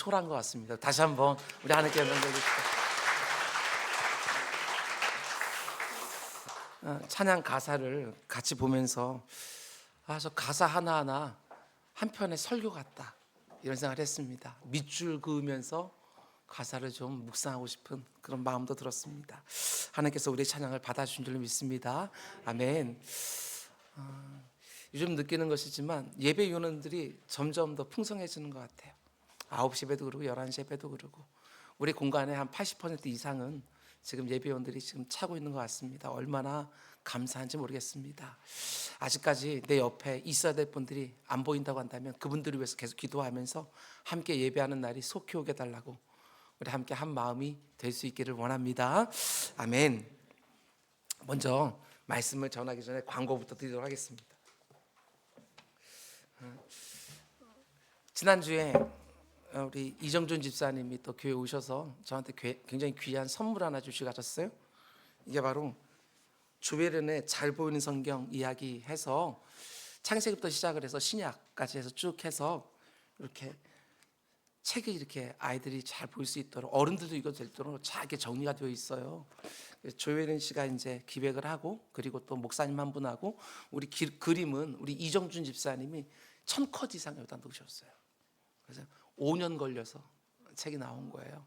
초라한 것 같습니다. 다시 한번 우리 하나님께 영광 돌리십시오. 찬양 가사를 같이 보면서 저 가사 하나하나 한 편의 설교 같다 이런 생각을 했습니다. 밑줄 그으면서 가사를 좀 묵상하고 싶은 그런 마음도 들었습니다. 하나님께서 우리의 찬양을 받아주신 줄 믿습니다. 아멘. 요즘 느끼는 것이지만 예배 요원들이 점점 더 풍성해지는 것 같아요. 9시 예배도 그러고 11시 예배도 그러고 우리 공간의 한 80% 이상은 지금 예배원들이 지금 차고 있는 것 같습니다. 얼마나 감사한지 모르겠습니다. 아직까지 내 옆에 있어야 될 분들이 안 보인다고 한다면 그분들을 위해서 계속 기도하면서 함께 예배하는 날이 속히 오게 달라고 우리 함께 한 마음이 될 수 있기를 원합니다. 아멘. 먼저 말씀을 전하기 전에 광고부터 드리도록 하겠습니다. 지난주에 우리 이정준 집사님이 또 교회 오셔서 저한테 굉장히 귀한 선물 하나 주시고 가셨어요. 이게 바로 조혜련의 잘 보이는 성경 이야기 해서 창세기부터 시작을 해서 신약까지 해서 쭉 해서 이렇게 책이 이렇게 아이들이 잘 볼 수 있도록 어른들도 읽어도 될 정도로 잘 이렇게 정리가 되어 있어요. 조혜련 씨가 이제 기획을 하고 그리고 또 목사님 한 분하고 우리 그림은 우리 이정준 집사님이 1000컷 이상 여기다 넣으셨어요. 그래서 5년 걸려서 책이 나온 거예요.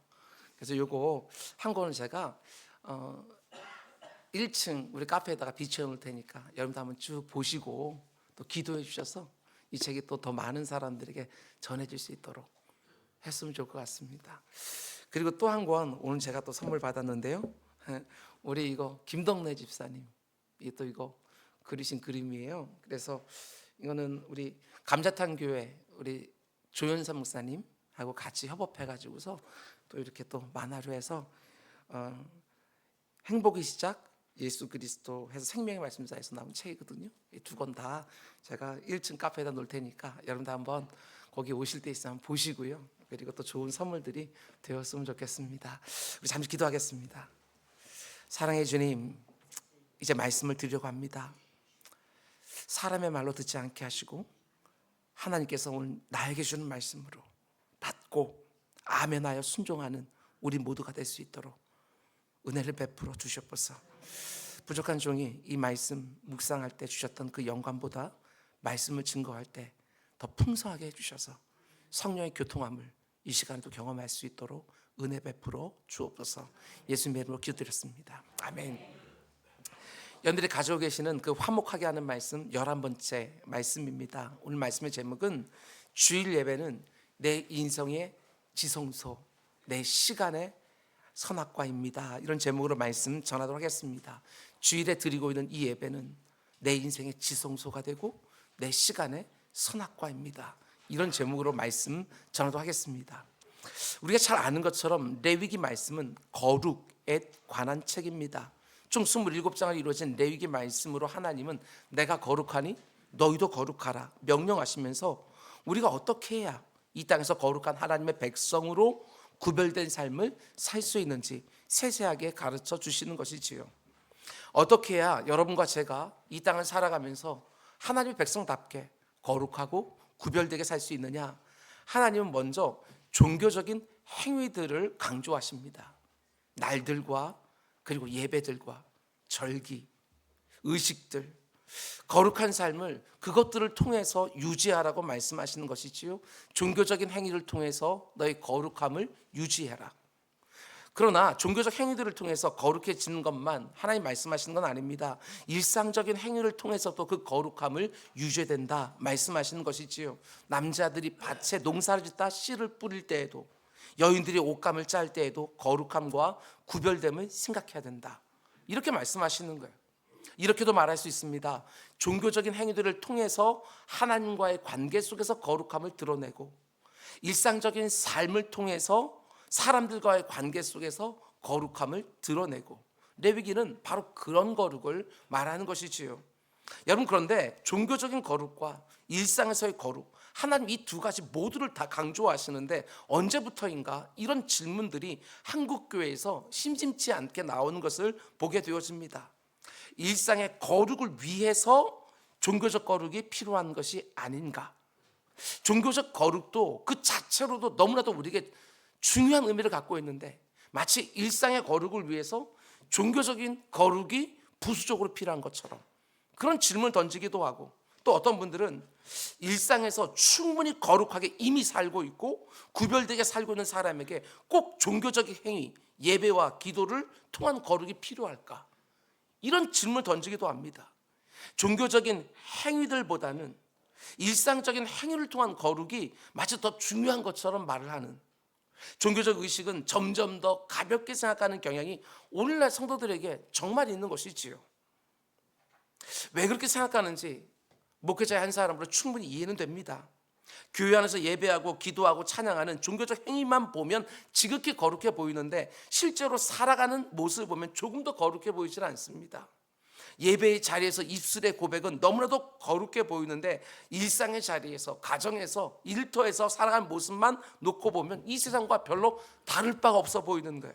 그래서 요거 한 권을 제가 1층 우리 카페에다가 비춰 놓을 테니까 여러분도 한번 쭉 보시고 또 기도해 주셔서 이 책이 또 더 많은 사람들에게 전해질 수 있도록 했으면 좋을 것 같습니다. 그리고 또 한 권 오늘 제가 또 선물 받았는데요. 우리 이거 김덕래 집사님 또 이거 그리신 그림이에요. 그래서 이거는 우리 감자탕 교회 우리 조연삼 목사님하고 같이 협업해가지고서 또 이렇게 또 만화로 해서 행복의 시작 예수 그리스도 해서 생명의 말씀사에서 나온 책이거든요. 이 두 권 다 제가 1층 카페에다 놓을 테니까 여러분들 한번 거기 오실 때 있으면 보시고요. 그리고 또 좋은 선물들이 되었으면 좋겠습니다. 우리 잠시 기도하겠습니다. 사랑의 주님, 이제 말씀을 드리려고 합니다. 사람의 말로 듣지 않게 하시고 하나님께서 오늘 나에게 주는 말씀으로 받고 아멘하여 순종하는 우리 모두가 될 수 있도록 은혜를 베풀어 주시옵소서. 부족한 종이 이 말씀 묵상할 때 주셨던 그 영광보다 말씀을 증거할 때 더 풍성하게 해주셔서 성령의 교통함을 이 시간에도 경험할 수 있도록 은혜 베풀어 주옵소서. 예수님의 이름으로 기도드렸습니다. 아멘. 여러분들이 가지고 계시는 그 화목하게 하는 말씀 11번째 말씀입니다. 오늘 말씀의 제목은 주일 예배는 내 인생의 지성소, 내 시간의 선악과입니다. 이런 제목으로 말씀 전하도록 하겠습니다. 주일에 드리고 있는 이 예배는 내 인생의 지성소가 되고 내 시간의 선악과입니다. 이런 제목으로 말씀 전하도록 하겠습니다. 우리가 잘 아는 것처럼 레위기 말씀은 거룩에 관한 책입니다. 총 27장을 이루어진 레위기 말씀으로 하나님은 내가 거룩하니 너희도 거룩하라 명령하시면서 우리가 어떻게 해야 이 땅에서 거룩한 하나님의 백성으로 구별된 삶을 살 수 있는지 세세하게 가르쳐 주시는 것이지요. 어떻게 해야 여러분과 제가 이 땅을 살아가면서 하나님의 백성답게 거룩하고 구별되게 살 수 있느냐? 하나님은 먼저 종교적인 행위들을 강조하십니다. 날들과 그리고 예배들과 절기, 의식들, 거룩한 삶을 그것들을 통해서 유지하라고 말씀하시는 것이지요. 종교적인 행위를 통해서 너의 거룩함을 유지해라. 그러나 종교적 행위들을 통해서 거룩해지는 것만 하나님 말씀하시는 건 아닙니다. 일상적인 행위를 통해서도 그 거룩함을 유지해야 된다 말씀하시는 것이지요. 남자들이 밭에 농사를 짓다 씨를 뿌릴 때에도 여인들이 옷감을 짤 때에도 거룩함과 구별됨을 생각해야 된다. 이렇게 말씀하시는 거예요. 이렇게도 말할 수 있습니다. 종교적인 행위들을 통해서 하나님과의 관계 속에서 거룩함을 드러내고 일상적인 삶을 통해서 사람들과의 관계 속에서 거룩함을 드러내고 레위기는 바로 그런 거룩을 말하는 것이지요. 여러분, 그런데 종교적인 거룩과 일상에서의 거룩, 하나님 이 두 가지 모두를 다 강조하시는데 언제부터인가 이런 질문들이 한국 교회에서 심심치 않게 나오는 것을 보게 되어집니다. 일상의 거룩을 위해서 종교적 거룩이 필요한 것이 아닌가? 종교적 거룩도 그 자체로도 너무나도 우리에게 중요한 의미를 갖고 있는데 마치 일상의 거룩을 위해서 종교적인 거룩이 부수적으로 필요한 것처럼 그런 질문을 던지기도 하고, 또 어떤 분들은 일상에서 충분히 거룩하게 이미 살고 있고 구별되게 살고 있는 사람에게 꼭 종교적인 행위, 예배와 기도를 통한 거룩이 필요할까? 이런 질문을 던지기도 합니다. 종교적인 행위들보다는 일상적인 행위를 통한 거룩이 마치 더 중요한 것처럼 말을 하는, 종교적 의식은 점점 더 가볍게 생각하는 경향이 오늘날 성도들에게 정말 있는 것이지요. 왜 그렇게 생각하는지 목회자의 한 사람으로 충분히 이해는 됩니다. 교회 안에서 예배하고 기도하고 찬양하는 종교적 행위만 보면 지극히 거룩해 보이는데 실제로 살아가는 모습을 보면 조금 더 거룩해 보이질 않습니다. 예배의 자리에서 입술의 고백은 너무나도 거룩해 보이는데 일상의 자리에서, 가정에서, 일터에서 살아가는 모습만 놓고 보면 이 세상과 별로 다를 바가 없어 보이는 거예요.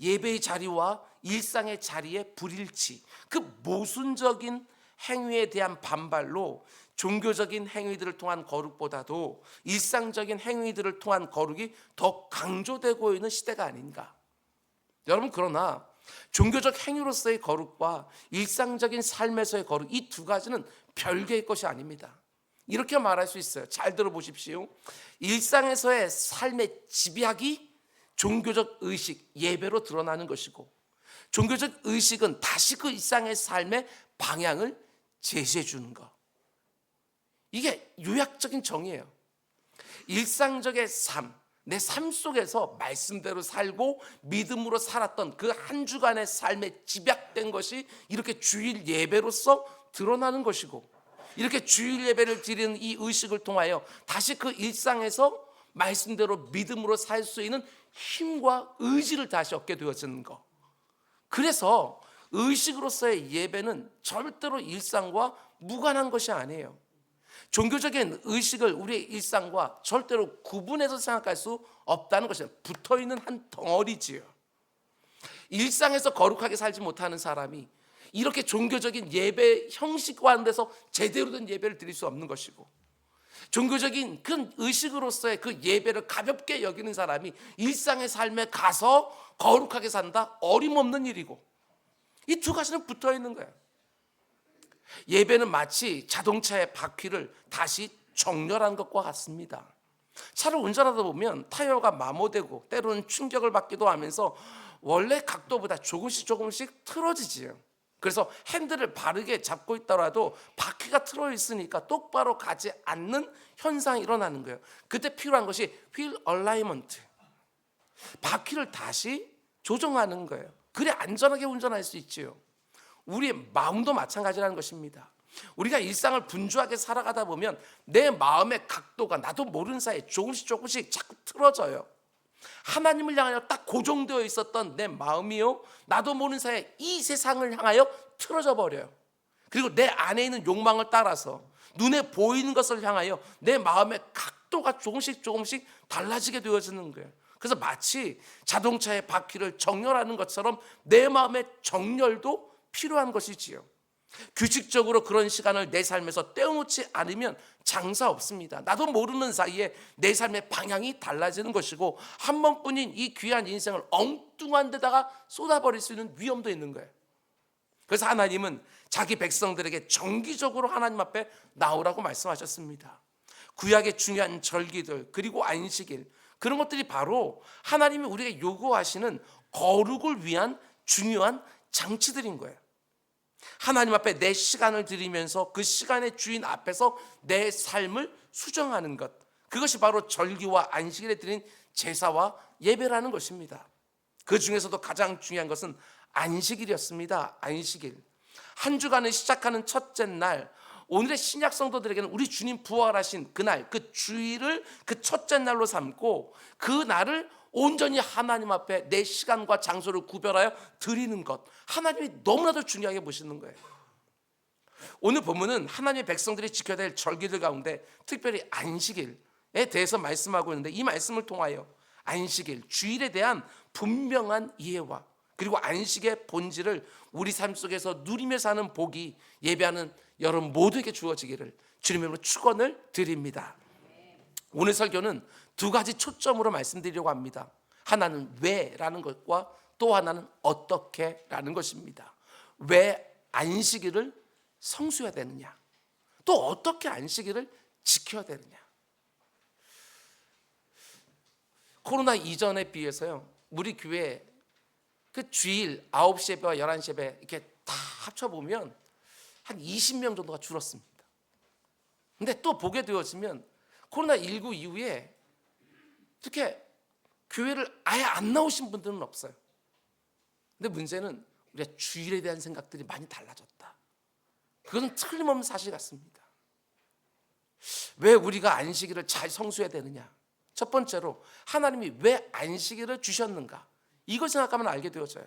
예배의 자리와 일상의 자리의 불일치, 그 모순적인 행위에 대한 반발로 종교적인 행위들을 통한 거룩보다도 일상적인 행위들을 통한 거룩이 더 강조되고 있는 시대가 아닌가. 여러분, 그러나 종교적 행위로서의 거룩과 일상적인 삶에서의 거룩, 이 두 가지는 별개의 것이 아닙니다. 이렇게 말할 수 있어요. 잘 들어보십시오. 일상에서의 삶의 집약이 종교적 의식, 예배로 드러나는 것이고, 종교적 의식은 다시 그 일상의 삶의 방향을 제시해 주는 것. 이게 요약적인 정의예요. 일상적의 삶, 내 삶 속에서 말씀대로 살고 믿음으로 살았던 그 한 주간의 삶에 집약된 것이 이렇게 주일 예배로서 드러나는 것이고, 이렇게 주일 예배를 드리는 이 의식을 통하여 다시 그 일상에서 말씀대로 믿음으로 살 수 있는 힘과 의지를 다시 얻게 되어지는 것. 그래서 의식으로서의 예배는 절대로 일상과 무관한 것이 아니에요. 종교적인 의식을 우리의 일상과 절대로 구분해서 생각할 수 없다는 것이 붙어있는 한 덩어리지요. 일상에서 거룩하게 살지 못하는 사람이 이렇게 종교적인 예배 형식화돼서 제대로 된 예배를 드릴 수 없는 것이고, 종교적인 그 의식으로서의 그 예배를 가볍게 여기는 사람이 일상의 삶에 가서 거룩하게 산다? 어림없는 일이고, 이 두 가지는 붙어 있는 거예요. 예배는 마치 자동차의 바퀴를 다시 정렬한 것과 같습니다. 차를 운전하다 보면 타이어가 마모되고 때로는 충격을 받기도 하면서 원래 각도보다 조금씩 틀어지지요. 그래서 핸들을 바르게 잡고 있더라도 바퀴가 틀어 있으니까 똑바로 가지 않는 현상이 일어나는 거예요. 그때 필요한 것이 휠 얼라이먼트, 바퀴를 다시 조정하는 거예요. 그래 안전하게 운전할 수 있지요. 우리의 마음도 마찬가지라는 것입니다. 우리가 일상을 분주하게 살아가다 보면 내 마음의 각도가 나도 모르는 사이에 조금씩 자꾸 틀어져요. 하나님을 향하여 딱 고정되어 있었던 내 마음이요, 나도 모르는 사이에 이 세상을 향하여 틀어져 버려요. 그리고 내 안에 있는 욕망을 따라서 눈에 보이는 것을 향하여 내 마음의 각도가 조금씩 달라지게 되어지는 거예요. 그래서 마치 자동차의 바퀴를 정렬하는 것처럼 내 마음의 정렬도 필요한 것이지요. 규칙적으로 그런 시간을 내 삶에서 떼어놓지 않으면 장사 없습니다. 나도 모르는 사이에 내 삶의 방향이 달라지는 것이고, 한 번뿐인 이 귀한 인생을 엉뚱한 데다가 쏟아버릴 수 있는 위험도 있는 거예요. 그래서 하나님은 자기 백성들에게 정기적으로 하나님 앞에 나오라고 말씀하셨습니다. 구약의 중요한 절기들, 그리고 안식일, 그런 것들이 바로 하나님이 우리에게 요구하시는 거룩을 위한 중요한 장치들인 거예요. 하나님 앞에 내 시간을 드리면서 그 시간의 주인 앞에서 내 삶을 수정하는 것, 그것이 바로 절기와 안식일에 드린 제사와 예배라는 것입니다. 그 중에서도 가장 중요한 것은 안식일이었습니다. 안식일, 한 주간을 시작하는 첫째 날, 오늘의 신약 성도들에게는 우리 주님 부활하신 그날, 그 주일을 그 첫째 날로 삼고 그 날을 온전히 하나님 앞에 내 시간과 장소를 구별하여 드리는 것, 하나님이 너무나도 중요하게 보시는 거예요. 오늘 본문은 하나님의 백성들이 지켜야 될 절기들 가운데 특별히 안식일에 대해서 말씀하고 있는데, 이 말씀을 통하여 안식일, 주일에 대한 분명한 이해와 그리고 안식의 본질을 우리 삶 속에서 누리며 사는 복이 예배하는 여러분 모두에게 주어지기를 주님의 이름으로 축원을 드립니다. 오늘 설교는 두 가지 초점으로 말씀드리려고 합니다. 하나는 왜라는 것과 또 하나는 어떻게라는 것입니다. 왜 안식일을 성수해야 되느냐, 또 어떻게 안식일을 지켜야 되느냐. 코로나 이전에 비해서요, 우리 교회 그 주일 9시 예배와 11시 예배 이렇게 다 합쳐보면 한 20명 정도가 줄었습니다. 근데 또 보게 되어지면 코로나19 이후에 이렇게 교회를 아예 안 나오신 분들은 없어요. 근데 문제는 우리가 주일에 대한 생각들이 많이 달라졌다. 그것은 틀림없는 사실 같습니다. 왜 우리가 안식일을 잘 성수해야 되느냐? 첫 번째로 하나님이 왜 안식일을 주셨는가? 이걸 생각하면 알게 되어져요.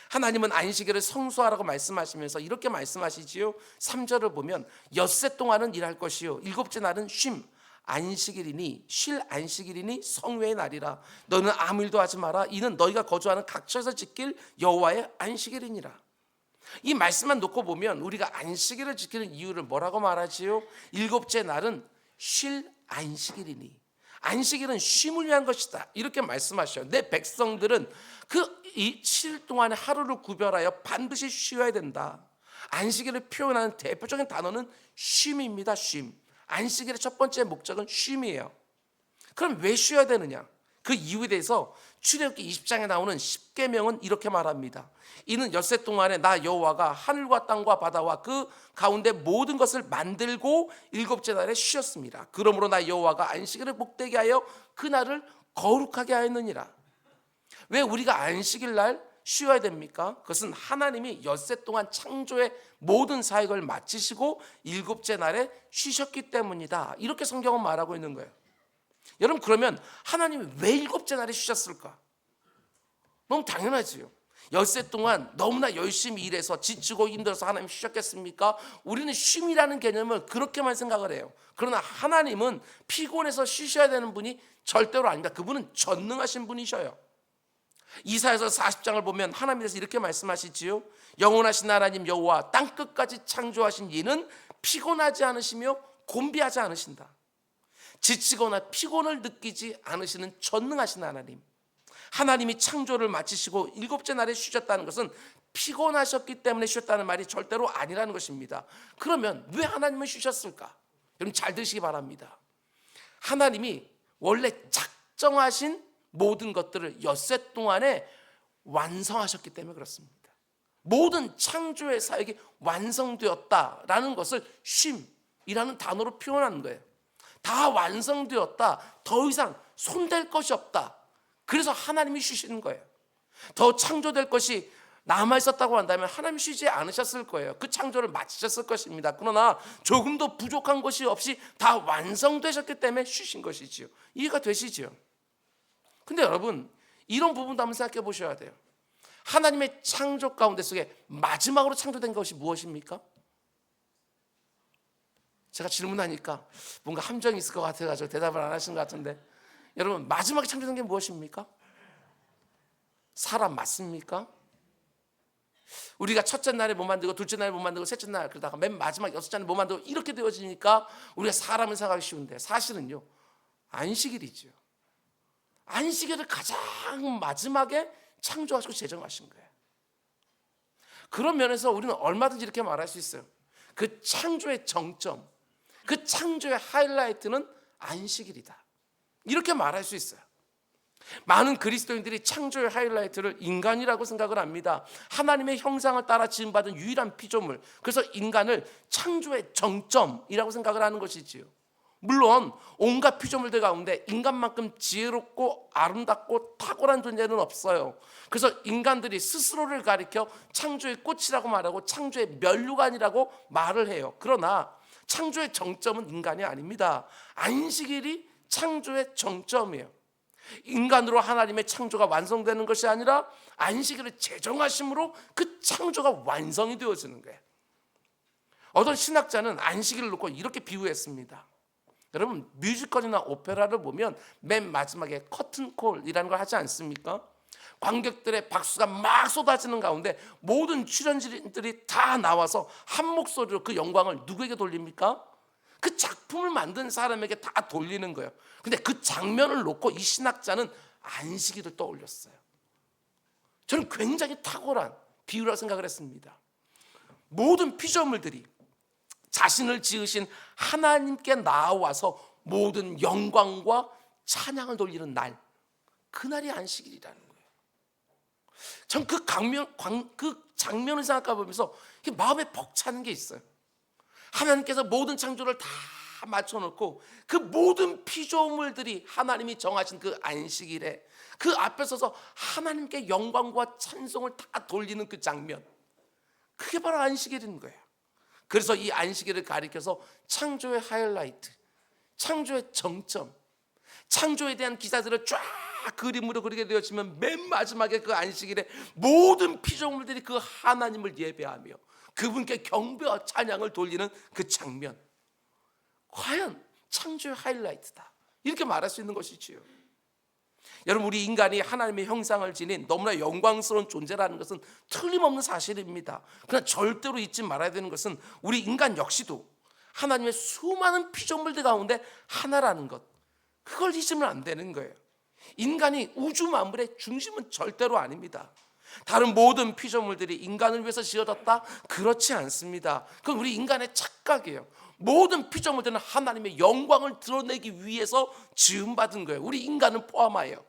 하나님은 안식일을 성수하라고 말씀하시면서 이렇게 말씀하시지요. 3절을 보면 엿새 동안은 일할 것이요 일곱째 날은 쉼, 안식일이니 쉴 안식일이니 성회의 날이라. 너는 아무 일도 하지 마라. 이는 너희가 거주하는 각처에서 지킬 여호와의 안식일이니라. 이 말씀만 놓고 보면 우리가 안식일을 지키는 이유를 뭐라고 말하지요? 일곱째 날은 쉴 안식일이니, 안식일은 쉼을 위한 것이다, 이렇게 말씀하셔요. 내 백성들은 그 이 7일 동안의 하루를 구별하여 반드시 쉬어야 된다. 안식일을 표현하는 대표적인 단어는 쉼입니다. 쉼. 안식일의 첫 번째 목적은 쉼이에요. 그럼 왜 쉬어야 되느냐? 그 이유에 대해서 출애굽기 20장에 나오는 10계명은 이렇게 말합니다. 이는 엿새 동안에 나 여호와가 하늘과 땅과 바다와 그 가운데 모든 것을 만들고 일곱째 날에 쉬었습니다. 그러므로 나 여호와가 안식일을 복되게 하여 그 날을 거룩하게 하였느니라. 왜 우리가 안식일 날 쉬어야 됩니까? 그것은 하나님이 엿새 동안 창조의 모든 사역을 마치시고 일곱째 날에 쉬셨기 때문이다. 이렇게 성경은 말하고 있는 거예요. 여러분, 그러면 하나님이 왜 일곱째 날에 쉬셨을까? 너무 당연하지요. 엿새 동안 너무나 열심히 일해서 지치고 힘들어서 하나님 쉬셨겠습니까? 우리는 쉼이라는 개념을 그렇게만 생각을 해요. 그러나 하나님은 피곤해서 쉬셔야 되는 분이 절대로 아닙니다. 그분은 전능하신 분이셔요. 이사야서 40장을 보면 하나님께서 이렇게 말씀하시지요. 영원하신 하나님 여호와 땅끝까지 창조하신 이는 피곤하지 않으시며 곤비하지 않으신다. 지치거나 피곤을 느끼지 않으시는 전능하신 하나님. 하나님이 창조를 마치시고 일곱째 날에 쉬셨다는 것은 피곤하셨기 때문에 쉬었다는 말이 절대로 아니라는 것입니다. 그러면 왜 하나님은 쉬셨을까? 여러분 잘 들으시기 바랍니다. 하나님이 원래 작정하신 모든 것들을 엿새 동안에 완성하셨기 때문에 그렇습니다. 모든 창조의 사역이 완성되었다라는 것을 쉼이라는 단어로 표현하는 거예요. 다 완성되었다. 더 이상 손댈 것이 없다. 그래서 하나님이 쉬시는 거예요. 더 창조될 것이 남아 있었다고 한다면 하나님 쉬지 않으셨을 거예요. 그 창조를 마치셨을 것입니다. 그러나 조금도 부족한 것이 없이 다 완성되셨기 때문에 쉬신 것이지요. 이해가 되시지요? 근데 여러분, 이런 부분도 한번 생각해 보셔야 돼요. 하나님의 창조 가운데 속에 마지막으로 창조된 것이 무엇입니까? 제가 질문하니까 뭔가 함정이 있을 것 같아가지고 대답을 안 하시는 것 같은데, 여러분 마지막에 창조된 게 무엇입니까? 사람 맞습니까? 우리가 첫째 날에 못 만들고 둘째 날에 못 만들고 셋째 날 그러다가 맨 마지막 여섯째 날에 못 만들고 이렇게 되어지니까 우리가 사람을 생각하기 쉬운데, 사실은요 안식일이죠. 안식일을 가장 마지막에 창조하시고 제정하신 거예요. 그런 면에서 우리는 얼마든지 이렇게 말할 수 있어요. 그 창조의 정점, 그 창조의 하이라이트는 안식일이다, 이렇게 말할 수 있어요. 많은 그리스도인들이 창조의 하이라이트를 인간이라고 생각을 합니다. 하나님의 형상을 따라 지음받은 유일한 피조물, 그래서 인간을 창조의 정점이라고 생각을 하는 것이지요. 물론 온갖 피조물들 가운데 인간만큼 지혜롭고 아름답고 탁월한 존재는 없어요. 그래서 인간들이 스스로를 가리켜 창조의 꽃이라고 말하고 창조의 면류관이라고 말을 해요. 그러나 창조의 정점은 인간이 아닙니다. 안식일이 창조의 정점이에요. 인간으로 하나님의 창조가 완성되는 것이 아니라 안식일을 제정하심으로 그 창조가 완성이 되어지는 거예요. 어떤 신학자는 안식일을 놓고 이렇게 비유했습니다. 여러분 뮤지컬이나 오페라를 보면 맨 마지막에 커튼콜이라는 걸 하지 않습니까? 관객들의 박수가 막 쏟아지는 가운데 모든 출연진들이 다 나와서 한 목소리로 그 영광을 누구에게 돌립니까? 그 작품을 만든 사람에게 다 돌리는 거예요. 근데 그 장면을 놓고 이 신학자는 안식일을 떠올렸어요. 저는 굉장히 탁월한 비유라고 생각을 했습니다. 모든 피조물들이 자신을 지으신 하나님께 나와서 모든 영광과 찬양을 돌리는 날, 그날이 안식일이라는 거예요. 전 그 장면을 생각해 보면서 마음에 벅차는 게 있어요. 하나님께서 모든 창조를 다 맞춰놓고 그 모든 피조물들이 하나님이 정하신 그 안식일에 그 앞에 서서 하나님께 영광과 찬송을 다 돌리는 그 장면, 그게 바로 안식일인 거예요. 그래서 이 안식일을 가리켜서 창조의 하이라이트, 창조의 정점, 창조에 대한 기사들을 쫙 그림으로 그리게 되어지면 맨 마지막에 그 안식일에 모든 피조물들이 그 하나님을 예배하며 그분께 경배와 찬양을 돌리는 그 장면, 과연 창조의 하이라이트다, 이렇게 말할 수 있는 것이지요. 여러분, 우리 인간이 하나님의 형상을 지닌 너무나 영광스러운 존재라는 것은 틀림없는 사실입니다. 그러나 절대로 잊지 말아야 되는 것은 우리 인간 역시도 하나님의 수많은 피조물들 가운데 하나라는 것, 그걸 잊으면 안 되는 거예요. 인간이 우주 만물의 중심은 절대로 아닙니다. 다른 모든 피조물들이 인간을 위해서 지어졌다? 그렇지 않습니다. 그건 우리 인간의 착각이에요. 모든 피조물들은 하나님의 영광을 드러내기 위해서 지음받은 거예요. 우리 인간은 포함하여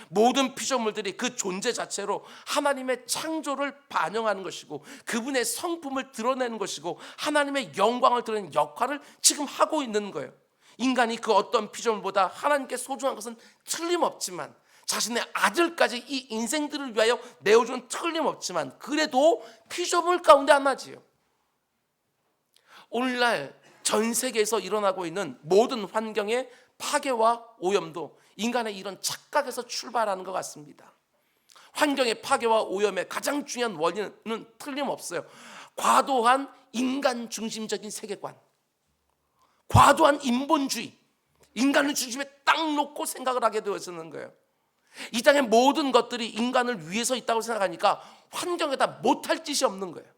모든 피조물들이 그 존재 자체로 하나님의 창조를 반영하는 것이고 그분의 성품을 드러내는 것이고 하나님의 영광을 드러내는 역할을 지금 하고 있는 거예요. 인간이 그 어떤 피조물보다 하나님께 소중한 것은 틀림없지만, 자신의 아들까지 이 인생들을 위하여 내어주는 틀림없지만, 그래도 피조물 가운데 하나지요. 오늘날 전 세계에서 일어나고 있는 모든 환경의 파괴와 오염도 인간의 이런 착각에서 출발하는 것 같습니다. 환경의 파괴와 오염의 가장 중요한 원인은 틀림없어요. 과도한 인간 중심적인 세계관, 과도한 인본주의, 인간을 중심에 딱 놓고 생각을 하게 되어지는 거예요. 이 땅의 모든 것들이 인간을 위해서 있다고 생각하니까 환경에다 못할 짓이 없는 거예요.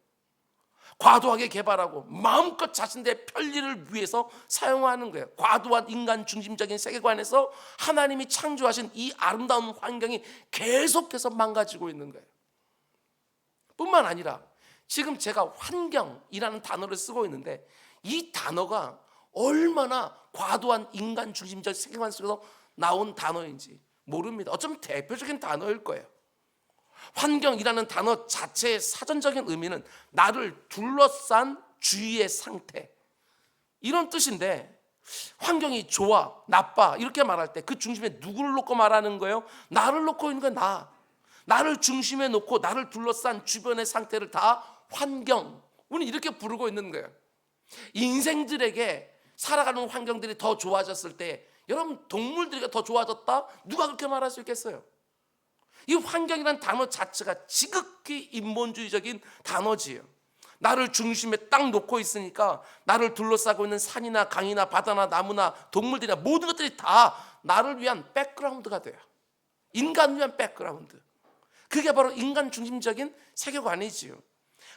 과도하게 개발하고 마음껏 자신들의 편리를 위해서 사용하는 거예요. 과도한 인간 중심적인 세계관에서 하나님이 창조하신 이 아름다운 환경이 계속해서 망가지고 있는 거예요. 뿐만 아니라 지금 제가 환경이라는 단어를 쓰고 있는데, 이 단어가 얼마나 과도한 인간 중심적 세계관 속에서 나온 단어인지 모릅니다. 어쩌면 대표적인 단어일 거예요. 환경이라는 단어 자체의 사전적인 의미는 나를 둘러싼 주위의 상태, 이런 뜻인데, 환경이 좋아, 나빠 이렇게 말할 때 그 중심에 누구를 놓고 말하는 거예요? 나를 놓고 있는 거야. 나를 중심에 놓고 나를 둘러싼 주변의 상태를 다 환경, 우리는 이렇게 부르고 있는 거예요. 인생들에게 살아가는 환경들이 더 좋아졌을 때, 여러분, 동물들이 더 좋아졌다? 누가 그렇게 말할 수 있겠어요? 이 환경이라는 단어 자체가 지극히 인본주의적인 단어지요. 나를 중심에 딱 놓고 있으니까 나를 둘러싸고 있는 산이나 강이나 바다나 나무나 동물들이나 모든 것들이 다 나를 위한 백그라운드가 돼요. 인간을 위한 백그라운드. 그게 바로 인간 중심적인 세계관이지요.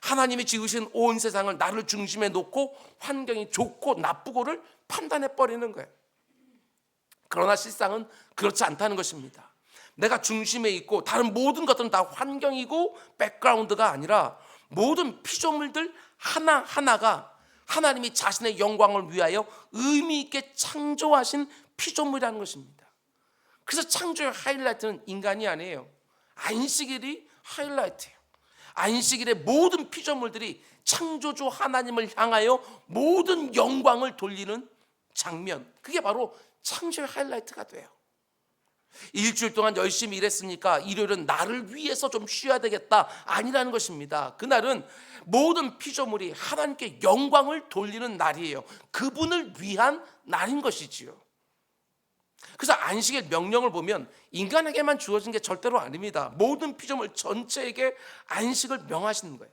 하나님이 지으신 온 세상을 나를 중심에 놓고 환경이 좋고 나쁘고를 판단해 버리는 거예요. 그러나 실상은 그렇지 않다는 것입니다. 내가 중심에 있고 다른 모든 것들은 다 환경이고 백그라운드가 아니라 모든 피조물들 하나하나가 하나님이 자신의 영광을 위하여 의미 있게 창조하신 피조물이라는 것입니다. 그래서 창조의 하이라이트는 인간이 아니에요. 안식일이 하이라이트예요. 안식일에 모든 피조물들이 창조주 하나님을 향하여 모든 영광을 돌리는 장면, 그게 바로 창조의 하이라이트가 돼요. 일주일 동안 열심히 일했으니까 일요일은 나를 위해서 좀 쉬어야 되겠다, 아니라는 것입니다. 그날은 모든 피조물이 하나님께 영광을 돌리는 날이에요. 그분을 위한 날인 것이지요. 그래서 안식일 명령을 보면 인간에게만 주어진 게 절대로 아닙니다. 모든 피조물 전체에게 안식을 명하시는 거예요.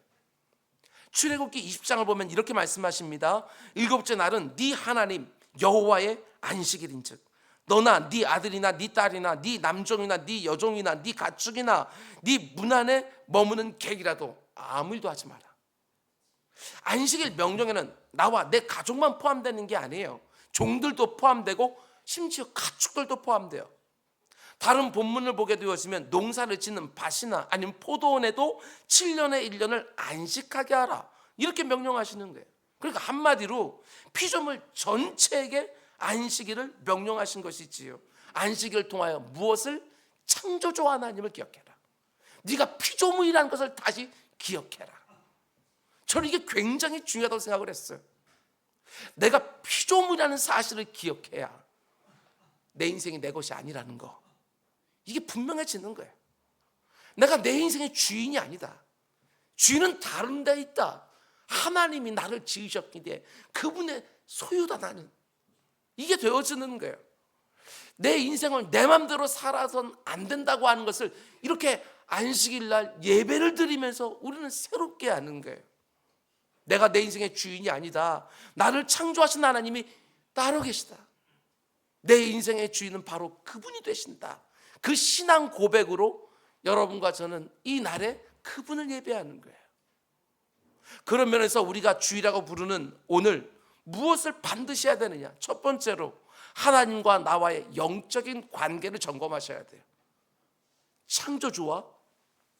출애굽기 20장을 보면 이렇게 말씀하십니다. 일곱째 날은 네 하나님 여호와의 안식일인즉 너나 네 아들이나 네 딸이나 네 남종이나 네 여종이나 네 가축이나 네 문 안에 머무는 객이라도 아무 일도 하지 마라. 안식일 명령에는 나와 내 가족만 포함되는 게 아니에요. 종들도 포함되고 심지어 가축들도 포함돼요. 다른 본문을 보게 되었으면 농사를 짓는 밭이나 아니면 포도원에도 7년에 1년을 안식하게 하라, 이렇게 명령하시는 거예요. 그러니까 한마디로 피조물 전체에게 안식일을 명령하신 것이지요. 안식일을 통하여 무엇을? 창조주 하나님을 기억해라. 네가 피조물이라는 것을 다시 기억해라. 저는 이게 굉장히 중요하다고 생각을 했어요. 내가 피조물이라는 사실을 기억해야 내 인생이 내 것이 아니라는 거, 이게 분명해지는 거예요. 내가 내 인생의 주인이 아니다. 주인은 다른 데 있다. 하나님이 나를 지으셨기에 그분의 소유다 나는. 이게 되어지는 거예요. 내 인생을 내 맘대로 살아선 안 된다고 하는 것을 이렇게 안식일 날 예배를 드리면서 우리는 새롭게 하는 거예요. 내가 내 인생의 주인이 아니다. 나를 창조하신 하나님이 따로 계시다. 내 인생의 주인은 바로 그분이 되신다. 그 신앙 고백으로 여러분과 저는 이 날에 그분을 예배하는 거예요. 그런 면에서 우리가 주일이라고 부르는 오늘 무엇을 반드시 해야 되느냐? 첫 번째로 하나님과 나와의 영적인 관계를 점검하셔야 돼요. 창조주와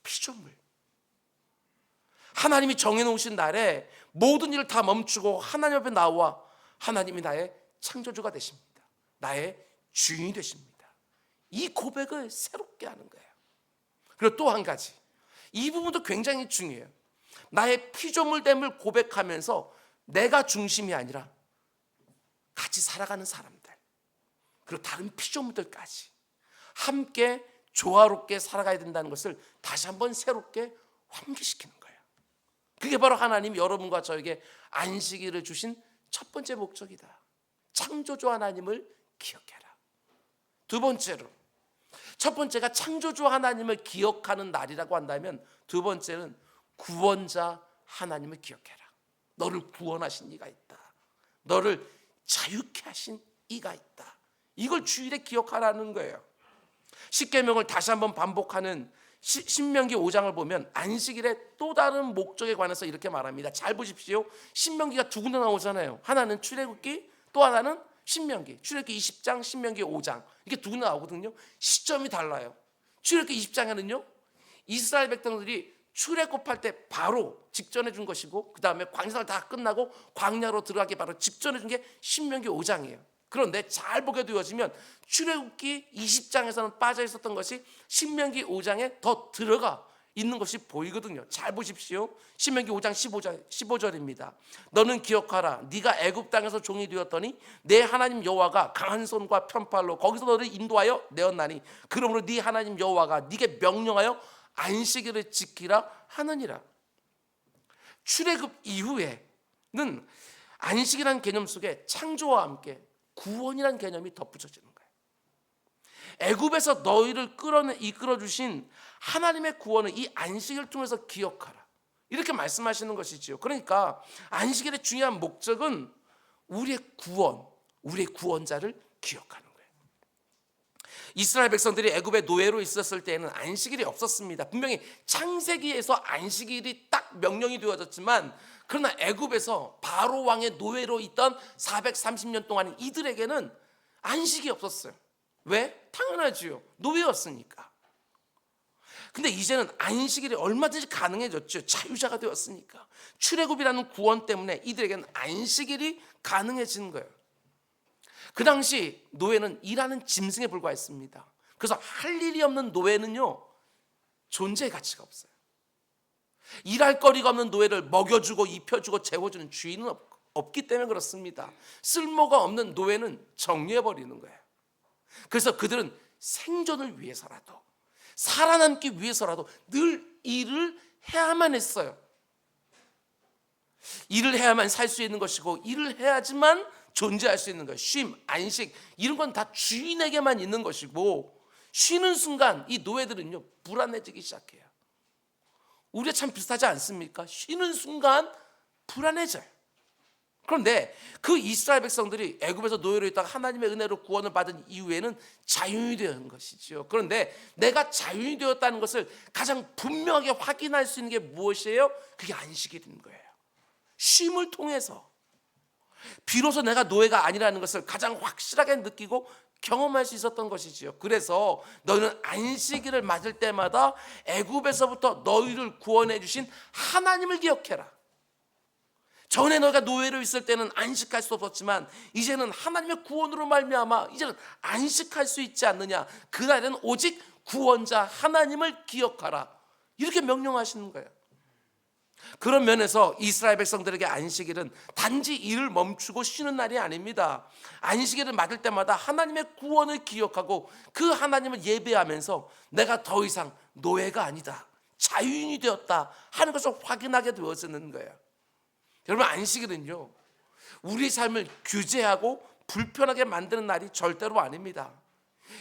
피조물. 하나님이 정해놓으신 날에 모든 일을 다 멈추고 하나님 앞에 나와 하나님이 나의 창조주가 되십니다. 나의 주인이 되십니다. 이 고백을 새롭게 하는 거예요. 그리고 또 한 가지, 이 부분도 굉장히 중요해요. 나의 피조물됨을 고백하면서 내가 중심이 아니라 같이 살아가는 사람들, 그리고 다른 피조물들까지 함께 조화롭게 살아가야 된다는 것을 다시 한번 새롭게 환기시키는 거예요. 그게 바로 하나님이 여러분과 저에게 안식일을 주신 첫 번째 목적이다. 창조주 하나님을 기억해라. 두 번째로, 첫 번째가 창조주 하나님을 기억하는 날이라고 한다면, 두 번째는 구원자 하나님을 기억해라. 너를 구원하신 이가 있다. 너를 자유케 하신 이가 있다. 이걸 주일에 기억하라는 거예요. 십계명을 다시 한번 반복하는 신명기 5장을 보면 안식일의 또 다른 목적에 관해서 이렇게 말합니다. 잘 보십시오. 신명기가 두 군데 나오잖아요. 하나는 출애굽기, 또 하나는 신명기. 출애굽기 20장, 신명기 5장. 이게 두 군데 나오거든요. 시점이 달라요. 출애굽기 20장에는요, 이스라엘 백성들이 출애굽할 때 바로 직전해 준 것이고, 그 다음에 광야생활 다 끝나고 광야로 들어가기 바로 직전해 준 게 신명기 5장이에요. 그런데 잘 보게 되어지면 출애굽기 20장에서는 빠져 있었던 것이 신명기 5장에 더 들어가 있는 것이 보이거든요. 잘 보십시오. 신명기 5장 15절입니다. 너는 기억하라. 네가 애굽 땅에서 종이 되었더니 내 하나님 여호와가 강한 손과 편팔로 거기서 너를 인도하여 내었나니 그러므로 네 하나님 여호와가 네게 명령하여 안식일을 지키라 하느니라. 출애굽 이후에는 안식이라는 개념 속에 창조와 함께 구원이라는 개념이 덧붙여지는 거예요. 애굽에서 너희를 이끌어 주신 하나님의 구원을 이 안식을 통해서 기억하라, 이렇게 말씀하시는 것이지요. 그러니까 안식일의 중요한 목적은 우리의 구원, 우리의 구원자를 기억하는 거예요. 이스라엘 백성들이 애굽의 노예로 있었을 때에는 안식일이 없었습니다. 분명히 창세기에서 안식일이 딱 명령이 되어졌지만, 그러나 애굽에서 바로 왕의 노예로 있던 430년 동안 이들에게는 안식이 없었어요. 왜? 당연하지요. 노예였으니까. 근데 이제는 안식일이 얼마든지 가능해졌죠. 자유자가 되었으니까. 출애굽이라는 구원 때문에 이들에게는 안식일이 가능해진 거예요. 그 당시 노예는 일하는 짐승에 불과했습니다. 그래서 할 일이 없는 노예는요, 존재의 가치가 없어요. 일할 거리가 없는 노예를 먹여주고 입혀주고 재워주는 주인은 없기 때문에 그렇습니다. 쓸모가 없는 노예는 정리해버리는 거예요. 그래서 그들은 생존을 위해서라도, 살아남기 위해서라도 늘 일을 해야만 했어요. 일을 해야만 살 수 있는 것이고, 일을 해야지만 존재할 수 있는 거예요. 쉼, 안식, 이런 건 다 주인에게만 있는 것이고, 쉬는 순간 이 노예들은요, 불안해지기 시작해요. 우리가 참 비슷하지 않습니까? 쉬는 순간 불안해져요. 그런데 그 이스라엘 백성들이 애굽에서 노예로 있다가 하나님의 은혜로 구원을 받은 이후에는 자유인이 되는 것이죠. 그런데 내가 자유인이 되었다는 것을 가장 분명하게 확인할 수 있는 게 무엇이에요? 그게 안식일인 거예요. 쉼을 통해서 비로소 내가 노예가 아니라는 것을 가장 확실하게 느끼고 경험할 수 있었던 것이지요. 그래서 너희는 안식일을 맞을 때마다 애굽에서부터 너희를 구원해 주신 하나님을 기억해라. 전에 너희가 노예로 있을 때는 안식할 수 없었지만 이제는 하나님의 구원으로 말미암아 이제는 안식할 수 있지 않느냐. 그날에는 오직 구원자 하나님을 기억하라. 이렇게 명령하시는 거예요. 그런 면에서 이스라엘 백성들에게 안식일은 단지 일을 멈추고 쉬는 날이 아닙니다. 안식일을 맞을 때마다 하나님의 구원을 기억하고 그 하나님을 예배하면서 내가 더 이상 노예가 아니다, 자유인이 되었다 하는 것을 확인하게 되어지는 거예요. 여러분, 안식일은요, 우리 삶을 규제하고 불편하게 만드는 날이 절대로 아닙니다.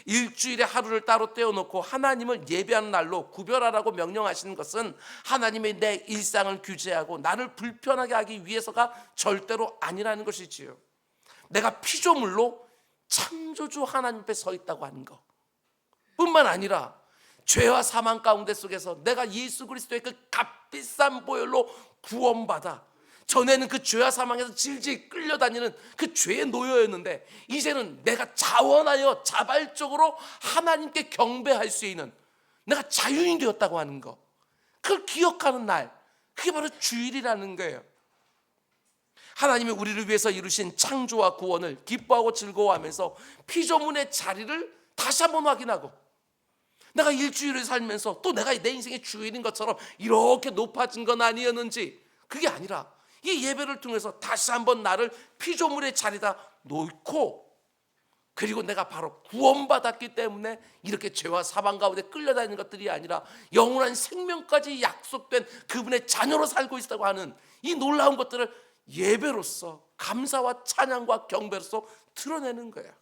일주일에 하루를 따로 떼어놓고 하나님을 예배하는 날로 구별하라고 명령하시는 것은 하나님의 내 일상을 규제하고 나를 불편하게 하기 위해서가 절대로 아니라는 것이지요. 내가 피조물로 창조주 하나님 앞에 서 있다고 하는 것 뿐만 아니라 죄와 사망 가운데 속에서 내가 예수 그리스도의 그 값비싼 보혈로 구원받아 전에는 그 죄와 사망에서 질질 끌려다니는 그 죄의 노예였는데 이제는 내가 자원하여 자발적으로 하나님께 경배할 수 있는 내가 자유인이 되었다고 하는 것, 그걸 기억하는 날, 그게 바로 주일이라는 거예요. 하나님이 우리를 위해서 이루신 창조와 구원을 기뻐하고 즐거워하면서 피조물의 자리를 다시 한번 확인하고 내가 일주일을 살면서 또 내가 내 인생의 주인인 것처럼 이렇게 높아진 건 아니었는지, 그게 아니라 이 예배를 통해서 다시 한번 나를 피조물의 자리다 놓고, 그리고 내가 바로 구원받았기 때문에 이렇게 죄와 사망 가운데 끌려다니는 것들이 아니라 영원한 생명까지 약속된 그분의 자녀로 살고 있다고 하는 이 놀라운 것들을 예배로서 감사와 찬양과 경배로서 드러내는 거예요.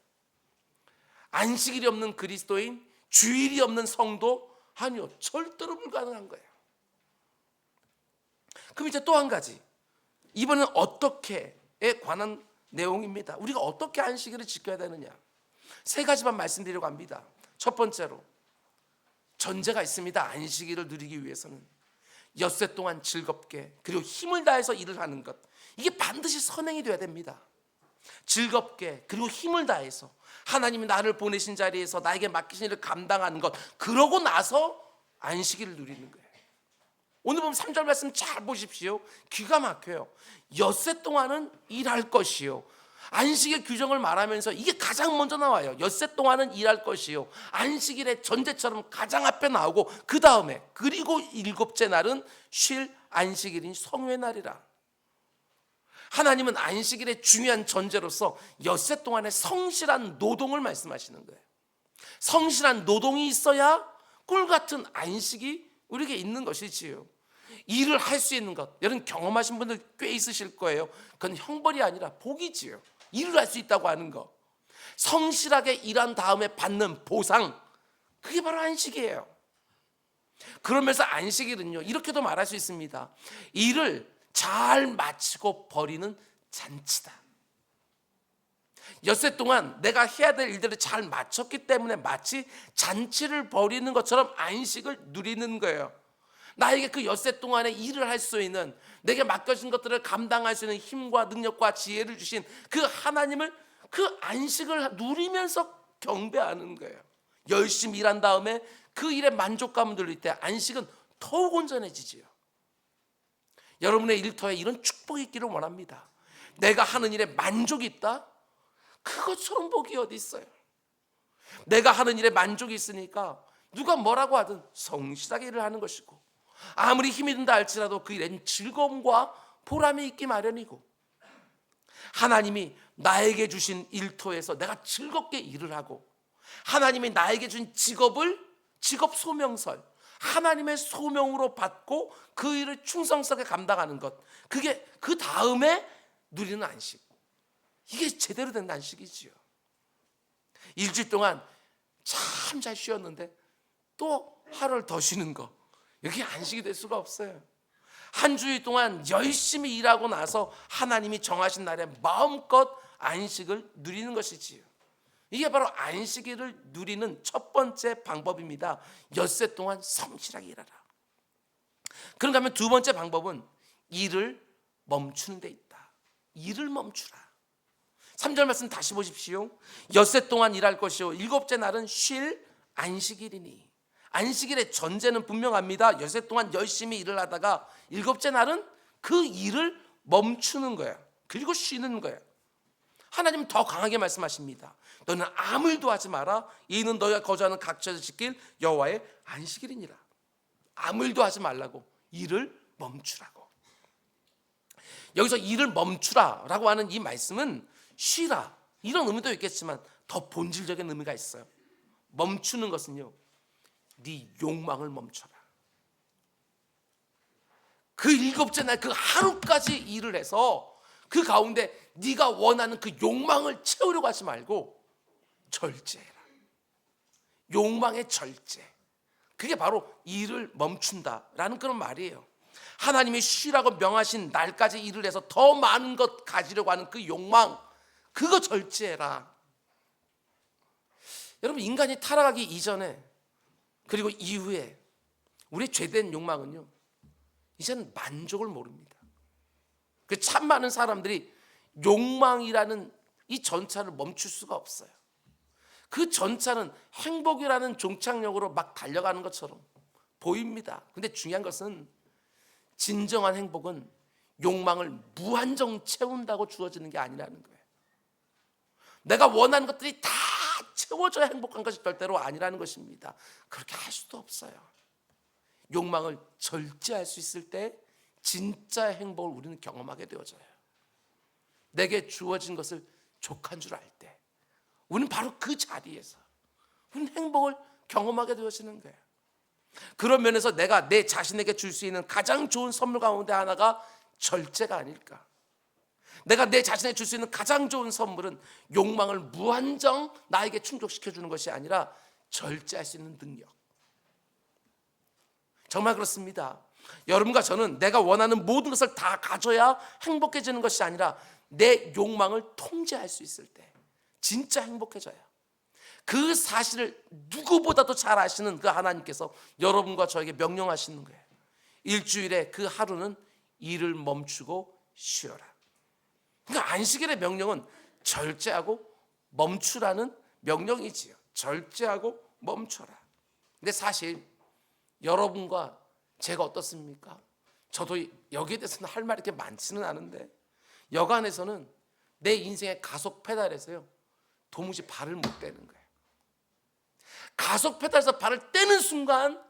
안식일이 없는 그리스도인, 주일이 없는 성도, 아니요, 절대로 불가능한 거예요. 그럼 이제 또 한 가지, 이번엔 어떻게에 관한 내용입니다. 우리가 어떻게 안식일을 지켜야 되느냐, 세 가지만 말씀드리려고 합니다. 첫 번째로, 전제가 있습니다. 안식일을 누리기 위해서는 엿새 동안 즐겁게 그리고 힘을 다해서 일을 하는 것, 이게 반드시 선행이 되어야 됩니다. 즐겁게 그리고 힘을 다해서 하나님이 나를 보내신 자리에서 나에게 맡기신 일을 감당하는 것, 그러고 나서 안식일을 누리는 거예요. 오늘 보면 3절 말씀 잘 보십시오. 기가 막혀요. 엿새 동안은 일할 것이요. 안식일 규정을 말하면서 이게 가장 먼저 나와요. 엿새 동안은 일할 것이요. 안식일의 전제처럼 가장 앞에 나오고 그 다음에 그리고 일곱째 날은 쉴 안식일인 성회의 날이라. 하나님은 안식일의 중요한 전제로서 엿새 동안의 성실한 노동을 말씀하시는 거예요. 성실한 노동이 있어야 꿀 같은 안식이 우리에게 있는 것이지요. 일을 할 수 있는 것, 여러분 경험하신 분들 꽤 있으실 거예요. 그건 형벌이 아니라 복이지요. 일을 할 수 있다고 하는 것, 성실하게 일한 다음에 받는 보상, 그게 바로 안식이에요. 그러면서 안식일은요, 이렇게도 말할 수 있습니다. 일을 잘 마치고 버리는 잔치다. 엿새 동안 내가 해야 될 일들을 잘 마쳤기 때문에 마치 잔치를 벌이는 것처럼 안식을 누리는 거예요. 나에게 그 엿새 동안에 일을 할 수 있는, 내게 맡겨진 것들을 감당할 수 있는 힘과 능력과 지혜를 주신 그 하나님을, 그 안식을 누리면서 경배하는 거예요. 열심히 일한 다음에 그 일에 만족감을 누릴 때 안식은 더욱 온전해지지요. 여러분의 일터에 이런 축복이 있기를 원합니다. 내가 하는 일에 만족이 있다? 그것처럼 복이 어디 있어요. 내가 하는 일에 만족이 있으니까 누가 뭐라고 하든 성실하게 일을 하는 것이고, 아무리 힘이 든다 할지라도 그 일엔 즐거움과 보람이 있기 마련이고, 하나님이 나에게 주신 일터에서 내가 즐겁게 일을 하고, 하나님이 나에게 준 직업을 직업 소명설, 하나님의 소명으로 받고 그 일을 충성스럽게 감당하는 것, 그게 그 다음에 누리는 안식, 이게 제대로 된 안식이지요. 일주일 동안 참 잘 쉬었는데 또 하루를 더 쉬는 거, 이게 안식이 될 수가 없어요. 한 주일 동안 열심히 일하고 나서 하나님이 정하신 날에 마음껏 안식을 누리는 것이지요. 이게 바로 안식일을 누리는 첫 번째 방법입니다. 엿새 동안 성실하게 일하라. 그런가 하면 두 번째 방법은 일을 멈추는 데 있다. 일을 멈추라. 3절 말씀 다시 보십시오. 엿새 동안 일할 것이요 일곱째 날은 쉴 안식일이니. 안식일의 전제는 분명합니다. 엿새 동안 열심히 일을 하다가 일곱째 날은 그 일을 멈추는 거예요. 그리고 쉬는 거예요. 하나님은 더 강하게 말씀하십니다. 너는 아무 일도 하지 마라. 이는 너희가 거주하는 각처에서 지킬 여호와의 안식일이니라. 아무 일도 하지 말라고, 일을 멈추라고. 여기서 일을 멈추라라고 하는 이 말씀은 쉬라 이런 의미도 있겠지만 더 본질적인 의미가 있어요. 멈추는 것은요, 네 욕망을 멈춰라. 그 일곱째 날 그 하루까지 일을 해서 그 가운데 네가 원하는 그 욕망을 채우려고 하지 말고 절제해라. 욕망의 절제. 그게 바로 일을 멈춘다라는 그런 말이에요. 하나님이 쉬라고 명하신 날까지 일을 해서 더 많은 것 가지려고 하는 그 욕망, 그거 절제해라. 여러분, 인간이 타락하기 이전에 그리고 이후에 우리의 죄된 욕망은요, 이제는 만족을 모릅니다. 참 많은 사람들이 욕망이라는 이 전차를 멈출 수가 없어요. 그 전차는 행복이라는 종착역으로 막 달려가는 것처럼 보입니다. 근데 중요한 것은 진정한 행복은 욕망을 무한정 채운다고 주어지는 게 아니라는 거예요. 내가 원하는 것들이 다 채워져야 행복한 것이 절대로 아니라는 것입니다. 그렇게 할 수도 없어요. 욕망을 절제할 수 있을 때 진짜 행복을 우리는 경험하게 되어져요. 내게 주어진 것을 족한 줄 알 때 우리는 바로 그 자리에서 우리는 행복을 경험하게 되어지는 거예요. 그런 면에서 내가 내 자신에게 줄 수 있는 가장 좋은 선물 가운데 하나가 절제가 아닐까. 내가 내 자신에게 줄 수 있는 가장 좋은 선물은 욕망을 무한정 나에게 충족시켜주는 것이 아니라 절제할 수 있는 능력. 정말 그렇습니다. 여러분과 저는 내가 원하는 모든 것을 다 가져야 행복해지는 것이 아니라 내 욕망을 통제할 수 있을 때 진짜 행복해져요. 그 사실을 누구보다도 잘 아시는 그 하나님께서 여러분과 저에게 명령하시는 거예요. 일주일에 그 하루는 일을 멈추고 쉬어라. 그러니까 안식일의 명령은 절제하고 멈추라는 명령이지요. 절제하고 멈춰라. 근데 사실 여러분과 제가 어떻습니까? 저도 여기에 대해서는 할 말이 그렇게 많지는 않은데 여간에서는 내 인생의 가속 페달에서요 도무지 발을 못 떼는 거예요. 가속 페달에서 발을 떼는 순간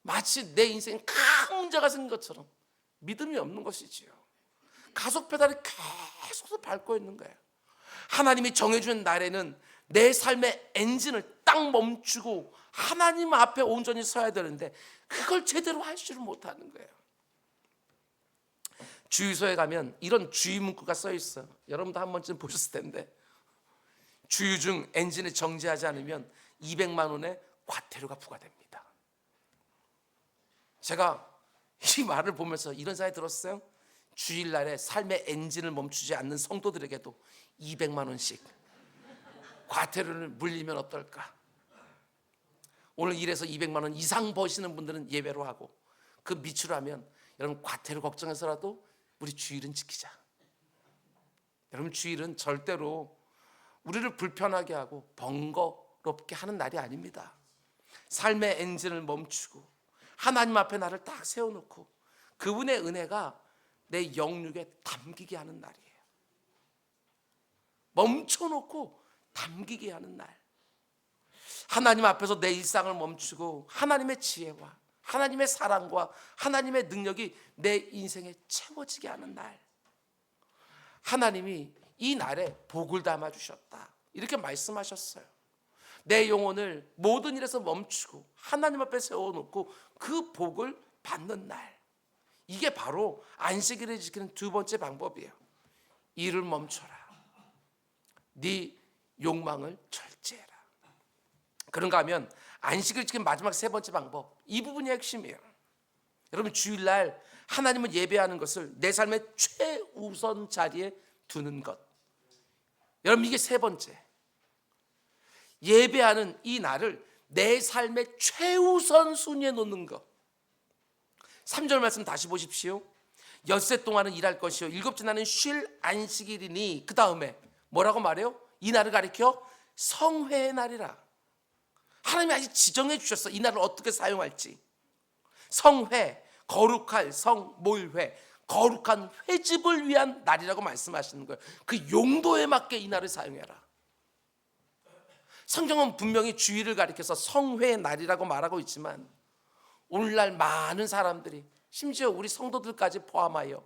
마치 내 인생에 큰 문제가 생긴 것처럼 믿음이 없는 것이지요. 가속 페달을 계속 밟고 있는 거예요. 하나님이 정해준 날에는 내 삶의 엔진을 딱 멈추고 하나님 앞에 온전히 서야 되는데 그걸 제대로 하지를 못하는 거예요. 주유소에 가면 이런 주의 문구가 써 있어요. 여러분도 한 번쯤 보셨을 텐데 주유 중 엔진을 정지하지 않으면 200만 원의 과태료가 부과됩니다. 제가 이 말을 보면서 이런 생각이 들었어요. 주일날에 삶의 엔진을 멈추지 않는 성도들에게도 200만 원씩 과태료를 물리면 어떨까? 오늘 일해서 200만 원 이상 버시는 분들은 예외로 하고 그 밑으로 하면 여러분 과태료 걱정해서라도 우리 주일은 지키자. 여러분 주일은 절대로 우리를 불편하게 하고 번거롭게 하는 날이 아닙니다. 삶의 엔진을 멈추고 하나님 앞에 나를 딱 세워놓고 그분의 은혜가 내 영육에 담기게 하는 날이에요. 멈춰놓고 담기게 하는 날. 하나님 앞에서 내 일상을 멈추고 하나님의 지혜와 하나님의 사랑과 하나님의 능력이 내 인생에 채워지게 하는 날. 하나님이 이 날에 복을 담아주셨다 이렇게 말씀하셨어요. 내 영혼을 모든 일에서 멈추고 하나님 앞에 세워놓고 그 복을 받는 날. 이게 바로 안식일을 지키는 두 번째 방법이에요. 일을 멈춰라. 네 욕망을 절제해라. 그런가 하면 안식일을 지키는 마지막 세 번째 방법, 이 부분이 핵심이에요. 여러분 주일날 하나님을 예배하는 것을 내 삶의 최우선 자리에 두는 것. 여러분 이게 세 번째. 예배하는 이 날을 내 삶의 최우선 순위에 놓는 것. 3절 말씀 다시 보십시오. 엿새 동안은 일할 것이요 일곱째 날은 쉴 안식일이니 그 다음에 뭐라고 말해요? 이 날을 가리켜 성회의 날이라. 하나님이 아직 지정해 주셨어. 이 날을 어떻게 사용할지. 성회, 거룩할 성모일회, 거룩한 회집을 위한 날이라고 말씀하시는 거예요. 그 용도에 맞게 이 날을 사용해라. 성경은 분명히 주일을 가리켜서 성회의 날이라고 말하고 있지만 오늘날 많은 사람들이 심지어 우리 성도들까지 포함하여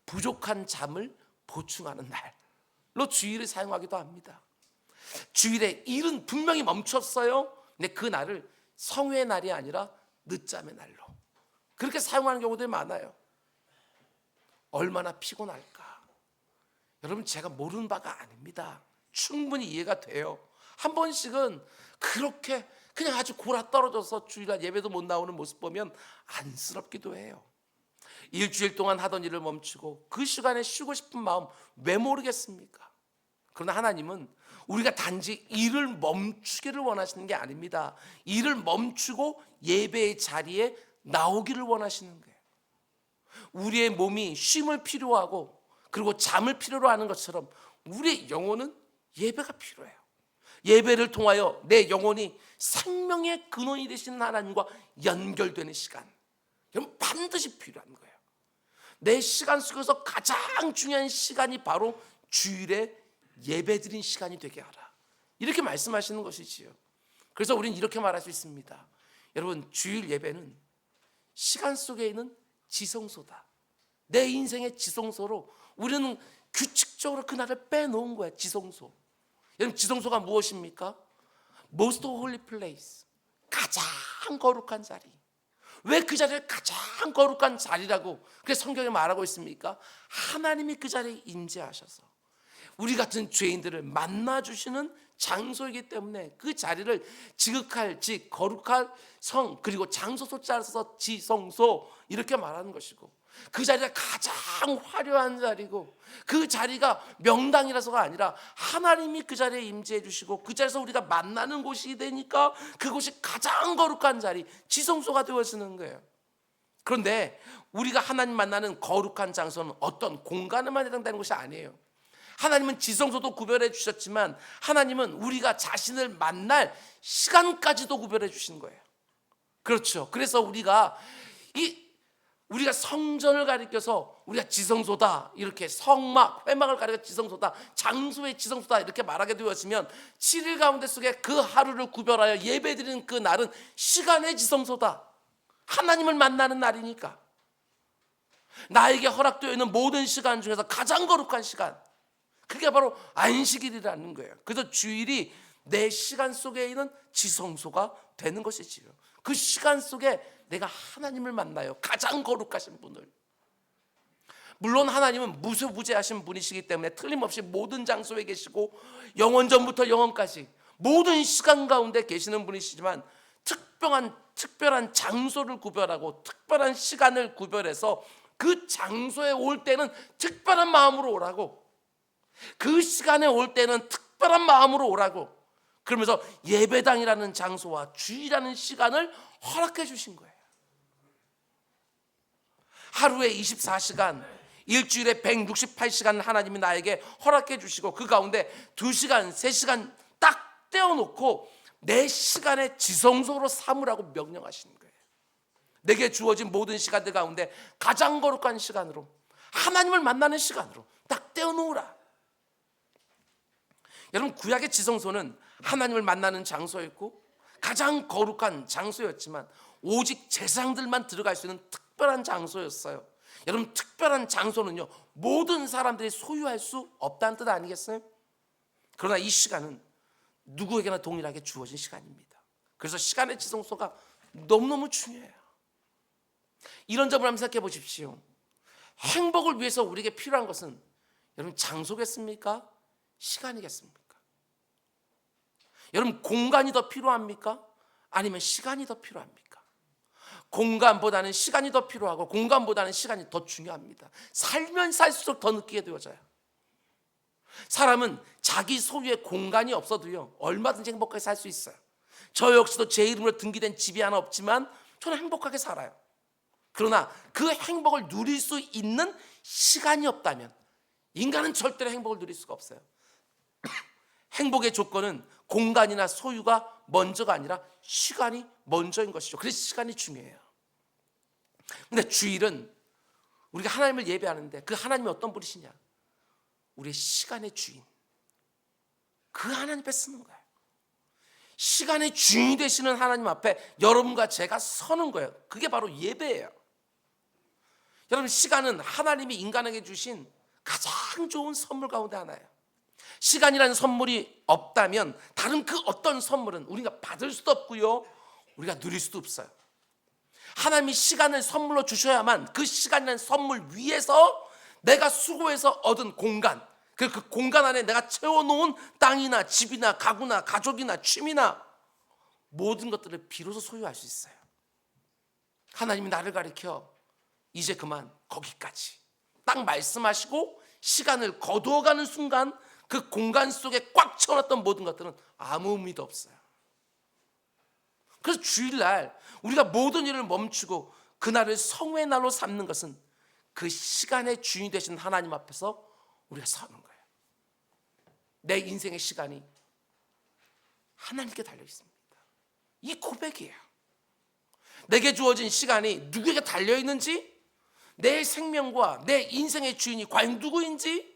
부족한 잠을 보충하는 날로 주일을 사용하기도 합니다. 주일에 일은 분명히 멈췄어요. 근데 그 날을 성회의 날이 아니라 늦잠의 날로 그렇게 사용하는 경우들이 많아요. 얼마나 피곤할까. 여러분, 제가 모르는 바가 아닙니다. 충분히 이해가 돼요. 한 번씩은 그렇게 그냥 아주 골아 떨어져서 주일날 예배도 못 나오는 모습 보면 안쓰럽기도 해요. 일주일 동안 하던 일을 멈추고 그 시간에 쉬고 싶은 마음 왜 모르겠습니까? 그러나 하나님은 우리가 단지 일을 멈추기를 원하시는 게 아닙니다. 일을 멈추고 예배의 자리에 나오기를 원하시는 거예요. 우리의 몸이 쉼을 필요하고 그리고 잠을 필요로 하는 것처럼 우리의 영혼은 예배가 필요해요. 예배를 통하여 내 영혼이 생명의 근원이 되시는 하나님과 연결되는 시간, 여러분 반드시 필요한 거예요. 내 시간 속에서 가장 중요한 시간이 바로 주일에 예배드린 시간이 되게 하라, 이렇게 말씀하시는 것이지요. 그래서 우리는 이렇게 말할 수 있습니다. 여러분, 주일 예배는 시간 속에 있는 지성소다. 내 인생의 지성소로 우리는 규칙적으로 그날을 빼놓은 거야. 지성소. 여러분, 지성소가 무엇입니까? Most holy place, 가장 거룩한 자리. 왜 그 자리를 가장 거룩한 자리라고 그래서 성경에 말하고 있습니까? 하나님이 그 자리에 임재하셔서 우리 같은 죄인들을 만나주시는 장소이기 때문에 그 자리를 지극할 즉 거룩할 성, 그리고 장소 소자를 써서 지성소 이렇게 말하는 것이고, 그 자리가 가장 화려한 자리고 그 자리가 명당이라서가 아니라 하나님이 그 자리에 임재해 주시고 그 자리에서 우리가 만나는 곳이 되니까 그곳이 가장 거룩한 자리, 지성소가 되어지는 거예요. 그런데 우리가 하나님 만나는 거룩한 장소는 어떤 공간에만 해당되는 것이 아니에요. 하나님은 지성소도 구별해 주셨지만 하나님은 우리가 자신을 만날 시간까지도 구별해 주신 거예요. 그렇죠. 그래서 우리가 성전을 가리켜서 우리가 지성소다, 이렇게 성막, 회막을 가리켜 지성소다, 장소의 지성소다 이렇게 말하게 되었으면 7일 가운데 속에 그 하루를 구별하여 예배드리는 그 날은 시간의 지성소다. 하나님을 만나는 날이니까. 나에게 허락되어 있는 모든 시간 중에서 가장 거룩한 시간, 그게 바로 안식일이라는 거예요. 그래서 주일이 내 시간 속에 있는 지성소가 되는 것이지요. 그 시간 속에 내가 하나님을 만나요. 가장 거룩하신 분을. 물론 하나님은 무소부재하신 분이시기 때문에 틀림없이 모든 장소에 계시고 영원전부터 영원까지 모든 시간 가운데 계시는 분이시지만 특별한 장소를 구별하고 특별한 시간을 구별해서 그 장소에 올 때는 특별한 마음으로 오라고, 그 시간에 올 때는 특별한 마음으로 오라고, 그러면서 예배당이라는 장소와 주일이라는 시간을 허락해 주신 거예요. 하루에 24시간, 일주일에 168시간 하나님이 나에게 허락해 주시고 그 가운데 2시간, 3시간 딱 떼어놓고 내 시간의 지성소로 삼으라고 명령하시는 거예요. 내게 주어진 모든 시간들 가운데 가장 거룩한 시간으로, 하나님을 만나는 시간으로 딱 떼어놓으라. 여러분, 구약의 지성소는 하나님을 만나는 장소였고 가장 거룩한 장소였지만 오직 제사장들만 들어갈 수 있는 특별한 장소였어요. 여러분, 특별한 장소는요 모든 사람들이 소유할 수 없다는 뜻 아니겠어요? 그러나 이 시간은 누구에게나 동일하게 주어진 시간입니다. 그래서 시간의 지성소가 너무너무 중요해요. 이런 점을 한번 생각해 보십시오. 행복을 위해서 우리에게 필요한 것은 여러분 장소겠습니까? 시간이겠습니까? 여러분, 공간이 더 필요합니까? 아니면 시간이 더 필요합니까? 공간보다는 시간이 더 필요하고 공간보다는 시간이 더 중요합니다. 살면 살수록 더 느끼게 되어져요. 사람은 자기 소유의 공간이 없어도요 얼마든지 행복하게 살 수 있어요. 저 역시도 제 이름으로 등기된 집이 하나 없지만 저는 행복하게 살아요. 그러나 그 행복을 누릴 수 있는 시간이 없다면 인간은 절대로 행복을 누릴 수가 없어요. 행복의 조건은 공간이나 소유가 먼저가 아니라 시간이 먼저인 것이죠. 그래서 시간이 중요해요. 근데 주일은 우리가 하나님을 예배하는데 그 하나님이 어떤 분이시냐? 우리의 시간의 주인. 그 하나님 앞에 쓰는 거예요. 시간의 주인이 되시는 하나님 앞에 여러분과 제가 서는 거예요. 그게 바로 예배예요. 여러분, 시간은 하나님이 인간에게 주신 가장 좋은 선물 가운데 하나예요. 시간이라는 선물이 없다면 다른 그 어떤 선물은 우리가 받을 수도 없고요, 우리가 누릴 수도 없어요. 하나님이 시간을 선물로 주셔야만 그 시간이라는 선물 위에서 내가 수고해서 얻은 공간, 그 공간 안에 내가 채워놓은 땅이나 집이나 가구나 가족이나 취미나 모든 것들을 비로소 소유할 수 있어요. 하나님이 나를 가리켜 이제 그만 거기까지 딱 말씀하시고 시간을 거두어가는 순간 그 공간 속에 꽉 채워놨던 모든 것들은 아무 의미도 없어요. 그래서 주일날 우리가 모든 일을 멈추고 그날을 성회의 날로 삼는 것은 그 시간의 주인이 되신 하나님 앞에서 우리가 서는 거예요. 내 인생의 시간이 하나님께 달려 있습니다. 이 고백이에요. 내게 주어진 시간이 누구에게 달려 있는지, 내 생명과 내 인생의 주인이 과연 누구인지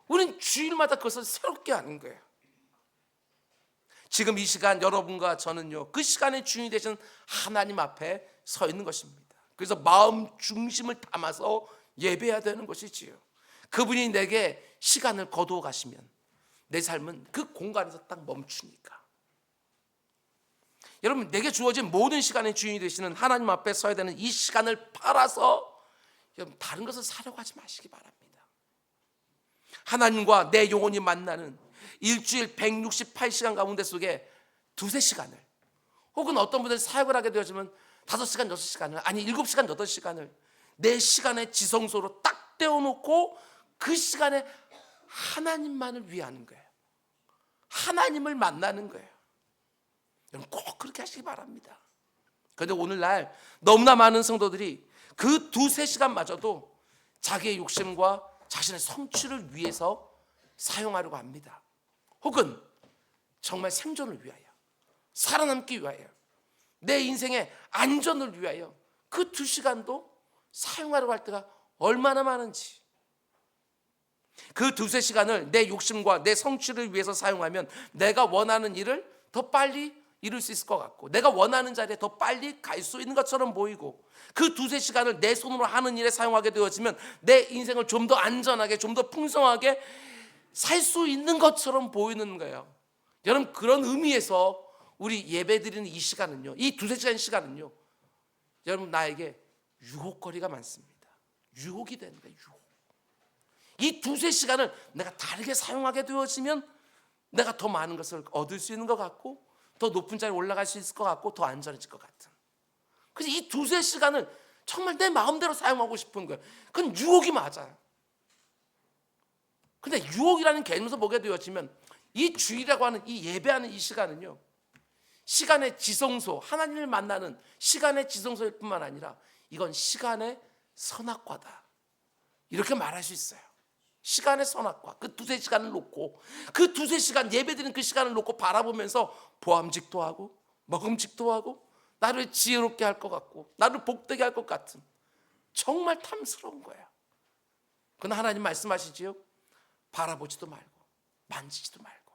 우리는 주일마다 그것을 새롭게 하는 거예요. 지금 이 시간 여러분과 저는요, 그 시간의 주인이 되신 하나님 앞에 서 있는 것입니다. 그래서 마음 중심을 담아서 예배해야 되는 것이지요. 그분이 내게 시간을 거두어 가시면 내 삶은 그 공간에서 딱 멈추니까. 여러분, 내게 주어진 모든 시간의 주인이 되시는 하나님 앞에 서야 되는 이 시간을 팔아서 여러분 다른 것을 사려고 하지 마시기 바랍니다. 하나님과 내 영혼이 만나는 일주일 168시간 가운데 속에 두세 시간을, 혹은 어떤 분들은 사역을 하게 되어지면 5시간, 6시간을, 아니 7시간, 8시간을 내 시간의 지성소로 딱 떼어놓고 그 시간에 하나님만을 위하는 거예요. 하나님을 만나는 거예요. 여러분 꼭 그렇게 하시기 바랍니다. 그런데 오늘날 너무나 많은 성도들이 그 두세 시간마저도 자기의 욕심과 자신의 성취를 위해서 사용하려고 합니다. 혹은 정말 생존을 위하여, 살아남기 위하여, 내 인생의 안전을 위하여 그 2시간도 사용하려고 할 때가 얼마나 많은지. 그 두세 시간을 내 욕심과 내 성취를 위해서 사용하면 내가 원하는 일을 더 빨리 이룰 수 있을 것 같고, 내가 원하는 자리에 더 빨리 갈 수 있는 것처럼 보이고, 그 두세 시간을 내 손으로 하는 일에 사용하게 되어지면 내 인생을 좀 더 안전하게, 좀 더 풍성하게 살 수 있는 것처럼 보이는 거예요. 여러분, 그런 의미에서 우리 예배드리는 이 시간은요, 이 두세 시간 시간은요, 여러분 나에게 유혹거리가 많습니다. 유혹이 되는 거예요. 유혹. 이 두세 시간을 내가 다르게 사용하게 되어지면 내가 더 많은 것을 얻을 수 있는 것 같고, 더 높은 자리에 올라갈 수 있을 것 같고, 더 안전해질 것 같은. 그래서 이 두세 시간을 정말 내 마음대로 사용하고 싶은 거예요. 그건 유혹이 맞아요. 근데 유혹이라는 개념에서 보게 되어지면 이 주일이라고 하는 이 예배하는 이 시간은요, 시간의 지성소, 하나님을 만나는 시간의 지성소일 뿐만 아니라 이건 시간의 선악과다, 이렇게 말할 수 있어요. 시간의 선악과, 그 두세 시간을 놓고, 그 두세 시간 예배드리는 그 시간을 놓고 바라보면서 보암직도 하고 먹음직도 하고 나를 지혜롭게 할 것 같고 나를 복되게 할 것 같은, 정말 탐스러운 거야. 그러나 하나님 말씀하시지요, 바라보지도 말고 만지지도 말고.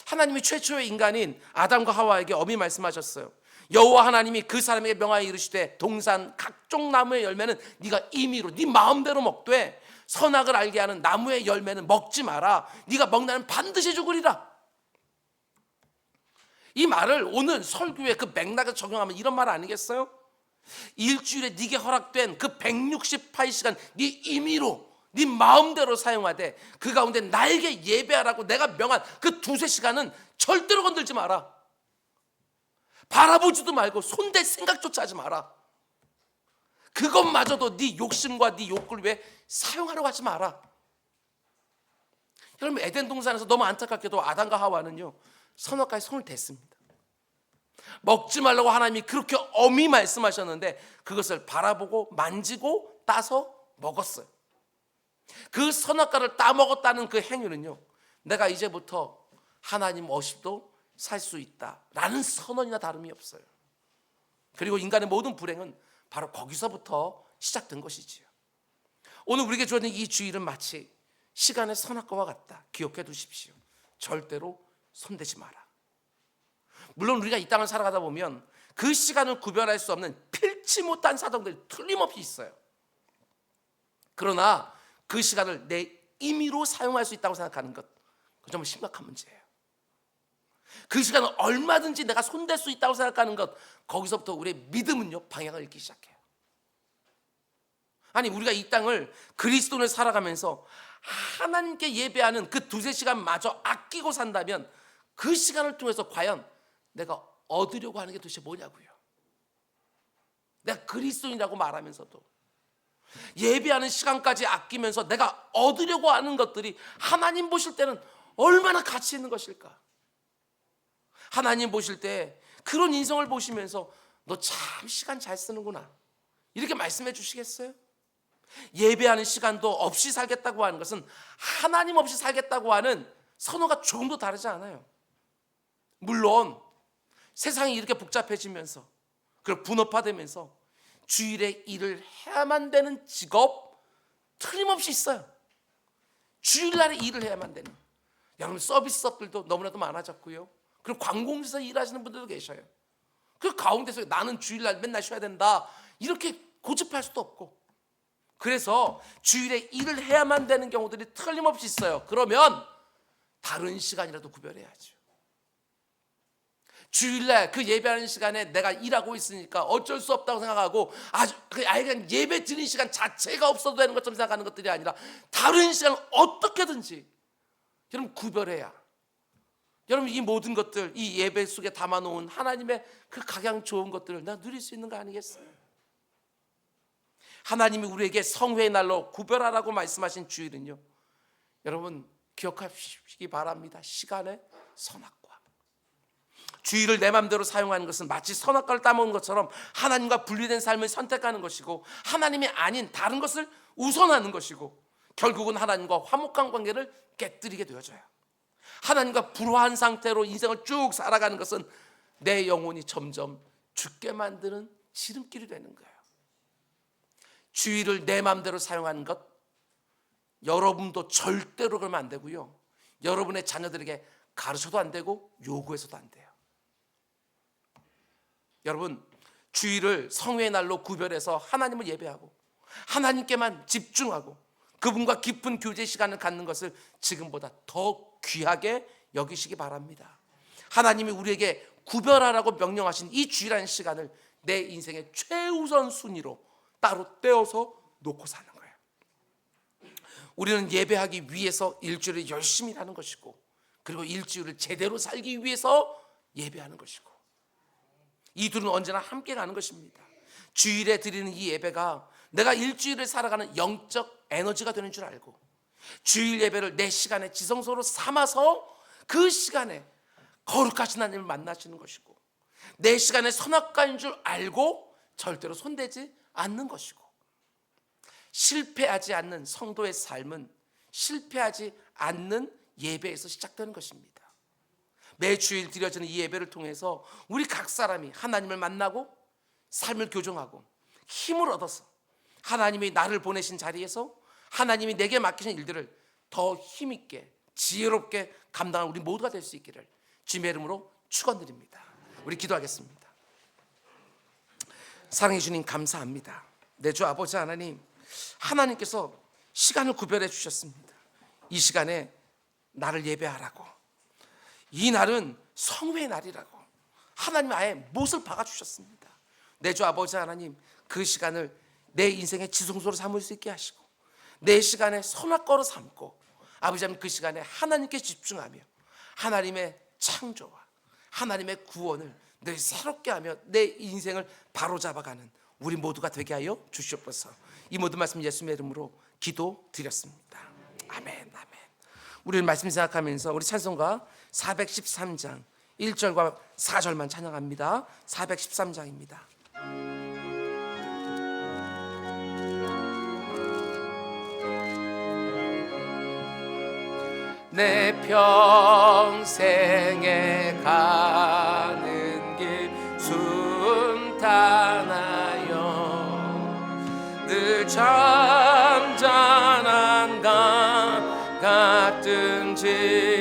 하나님이 최초의 인간인 아담과 하와에게 엄히 말씀하셨어요. 여호와 하나님이 그 사람에게 명하여 이르시되 동산 각종 나무의 열매는 네가 임의로 네 마음대로 먹되 선악을 알게 하는 나무의 열매는 먹지 마라. 네가 먹나는 반드시 죽으리라. 이 말을 오늘 설교의 그 맥락에 적용하면 이런 말 아니겠어요? 일주일에 네게 허락된 그 168시간 네 임의로 네 마음대로 사용하되 그 가운데 나에게 예배하라고 내가 명한 그 두세 시간은 절대로 건들지 마라. 바라보지도 말고 손댈 생각조차 하지 마라. 그것마저도 네 욕심과 네 욕구를 위해 사용하려고 하지 마라. 여러분, 에덴 동산에서 너무 안타깝게도 아담과 하와는요, 선악과에 손을 댔습니다. 먹지 말라고 하나님이 그렇게 엄히 말씀하셨는데 그것을 바라보고 만지고 따서 먹었어요. 그 선악과를 따먹었다는 그 행위는요, 내가 이제부터 하나님 없이도 살 수 있다라는 선언이나 다름이 없어요. 그리고 인간의 모든 불행은 바로 거기서부터 시작된 것이지요. 오늘 우리에게 주어진 이 주일은 마치 시간의 선악과와 같다. 기억해 두십시오. 절대로 손대지 마라. 물론 우리가 이 땅을 살아가다 보면 그 시간을 구별할 수 없는 필치 못한 사정들이 틀림없이 있어요. 그러나 그 시간을 내 임의로 사용할 수 있다고 생각하는 것, 그건 정말 심각한 문제예요. 그 시간을 얼마든지 내가 손댈 수 있다고 생각하는 것, 거기서부터 우리의 믿음은요, 방향을 잃기 시작해요. 아니, 우리가 이 땅을 그리스도를 살아가면서 하나님께 예배하는 그 두세 시간마저 아끼고 산다면 그 시간을 통해서 과연 내가 얻으려고 하는 게 도대체 뭐냐고요. 내가 그리스도인이라고 말하면서도 예배하는 시간까지 아끼면서 내가 얻으려고 하는 것들이 하나님 보실 때는 얼마나 가치 있는 것일까. 하나님 보실 때 그런 인성을 보시면서 너 참 시간 잘 쓰는구나, 이렇게 말씀해 주시겠어요? 예배하는 시간도 없이 살겠다고 하는 것은 하나님 없이 살겠다고 하는 선호가 조금도 다르지 않아요. 물론 세상이 이렇게 복잡해지면서 그리고 분업화되면서 주일에 일을 해야만 되는 직업 틀림없이 있어요. 주일날에 일을 해야만 되는, 여러분 서비스업들도 너무나도 많아졌고요. 그리고 관공서에서 일하시는 분들도 계셔요. 그 가운데서 나는 주일날 맨날 쉬어야 된다, 이렇게 고집할 수도 없고, 그래서 주일에 일을 해야만 되는 경우들이 틀림없이 있어요. 그러면 다른 시간이라도 구별해야죠. 주일날 그 예배하는 시간에 내가 일하고 있으니까 어쩔 수 없다고 생각하고 아예 그냥 예배 드리는 시간 자체가 없어도 되는 것처럼 생각하는 것들이 아니라 다른 시간을 어떻게든지 여러분 구별해야, 여러분 이 모든 것들, 이 예배 속에 담아놓은 하나님의 그 각양 좋은 것들을 내가 누릴 수 있는 거 아니겠어요? 하나님이 우리에게 성회의 날로 구별하라고 말씀하신 주일은요, 여러분 기억하시기 바랍니다. 시간의 선악과. 주일을 내 맘대로 사용하는 것은 마치 선악과를 따먹은 것처럼 하나님과 분리된 삶을 선택하는 것이고, 하나님이 아닌 다른 것을 우선하는 것이고, 결국은 하나님과 화목한 관계를 깨뜨리게 되어져요. 하나님과 불화한 상태로 인생을 쭉 살아가는 것은 내 영혼이 점점 죽게 만드는 지름길이 되는 거예요. 주일을 내 맘대로 사용하는 것, 여러분도 절대로 그러면 안 되고요, 여러분의 자녀들에게 가르쳐도 안 되고 요구해서도 안 돼요. 여러분, 주일을 성회의 날로 구별해서 하나님을 예배하고 하나님께만 집중하고 그분과 깊은 교제 시간을 갖는 것을 지금보다 더 귀하게 여기시기 바랍니다. 하나님이 우리에게 구별하라고 명령하신 이 주일이라는 시간을 내 인생의 최우선 순위로 따로 떼어서 놓고 사는 거예요. 우리는 예배하기 위해서 일주일을 열심히 하는 것이고, 그리고 일주일을 제대로 살기 위해서 예배하는 것이고, 이 둘은 언제나 함께 가는 것입니다. 주일에 드리는 이 예배가 내가 일주일을 살아가는 영적 에너지가 되는 줄 알고, 주일 예배를 내 시간의 지성소로 삼아서 그 시간에 거룩하신 하나님을 만나시는 것이고, 내 시간의 선악과인 줄 알고 절대로 손대지 않는 것이고, 실패하지 않는 성도의 삶은 실패하지 않는 예배에서 시작되는 것입니다. 매 주일 드려지는 이 예배를 통해서 우리 각 사람이 하나님을 만나고 삶을 교정하고 힘을 얻어서 하나님이 나를 보내신 자리에서 하나님이 내게 맡기신 일들을 더 힘있게 지혜롭게 감당하는 우리 모두가 될 수 있기를 주님의 이름으로 축원드립니다. 우리 기도하겠습니다. 사랑해 주님 감사합니다. 내 주 아버지 하나님, 하나님께서 시간을 구별해 주셨습니다. 이 시간에 나를 예배하라고, 이 날은 성회의 날이라고 하나님 아예 못을 박아주셨습니다. 내 주 아버지 하나님, 그 시간을 내 인생의 지성소로 삼을 수 있게 하시고 내 시간에 선악과로 삼고, 아버지 하나님 그 시간에 하나님께 집중하며 하나님의 창조와 하나님의 구원을 늘 새롭게 하며 내 인생을 바로잡아가는 우리 모두가 되게 하여 주시옵소서. 이 모든 말씀 예수님의 이름으로 기도드렸습니다. 아멘. 아멘. 우리는 말씀 생각하면서 우리 찬송가 413장 1절과 4절만 찬양합니다. 413장입니다. 내 평생에 가는 길 순탄하여 늘 잠잠한 강 같은 지